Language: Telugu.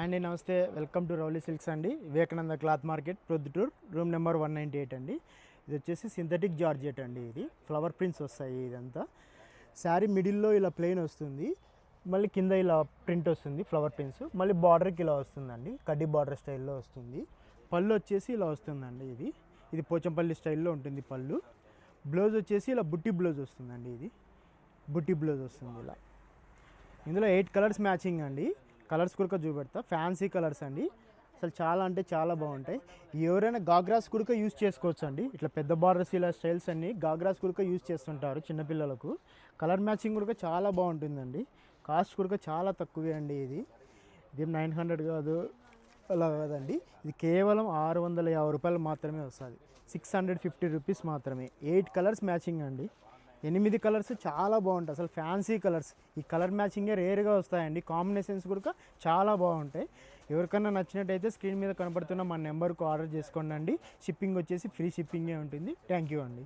అండి నమస్తే, వెల్కమ్ టు రౌలీ సిల్క్స్ అండి. Vivekananda cloth market, Proddatur, room number 198 అండి. ఇది వచ్చేసి సింథటిక్ జార్జెట్ అండి. ఇది ఫ్లవర్ ప్రింట్స్ వస్తాయి. ఇదంతా శారీ మిడిల్లో ఇలా ప్లెయిన్ వస్తుంది, మళ్ళీ కింద ఇలా ప్రింట్ వస్తుంది ఫ్లవర్ ప్రింట్స్, మళ్ళీ బార్డర్కి ఇలా వస్తుందండి. కడ్డీ బార్డర్ స్టైల్లో వస్తుంది. పళ్ళు వచ్చేసి ఇలా వస్తుందండి. ఇది పోచంపల్లి స్టైల్లో ఉంటుంది పళ్ళు. బ్లౌజ్ వచ్చేసి ఇలా బుట్టి బ్లౌజ్ వస్తుందండి. ఇది బుట్టి బ్లౌజ్ వస్తుంది ఇలా. ఇందులో 8 కలర్స్ మ్యాచింగ్ అండి. కలర్స్ కూడా చూపెడతా. ఫ్యాన్సీ కలర్స్ అండి, అసలు చాలా అంటే చాలా బాగుంటాయి. ఎవరైనా గాగ్రాస్ కూడా యూజ్ చేసుకోవచ్చు అండి. ఇట్లా పెద్ద బార్డర్స్ ఇలా స్టైల్స్ అన్ని గాగ్రాస్ కూడా యూజ్ చేస్తుంటారు చిన్నపిల్లలకు. కలర్ మ్యాచింగ్ కూడా చాలా బాగుంటుందండి. కాస్ట్ కూడా చాలా తక్కువే అండి. ఇది 900 కాదు, అలా కాదండి. ఇది కేవలం 650 రూపాయలు మాత్రమే వస్తుంది. 650 రూపీస్ మాత్రమే. 8 కలర్స్ మ్యాచింగ్ అండి. 8 కలర్స్ చాలా బాగుంటాయి. అసలు ఫ్యాన్సీ కలర్స్. ఈ కలర్ మ్యాచింగే రేర్గా వస్తాయండి. కాంబినేషన్స్ కూడా చాలా బాగుంటాయి. ఎవరికైనా నచ్చినట్టయితే స్క్రీన్ మీద కనపడుతున్న మా నెంబర్కు ఆర్డర్ చేసుకోండి అండి. షిప్పింగ్ వచ్చేసి ఫ్రీ షిప్పింగే ఉంటుంది. థ్యాంక్ యూ అండి.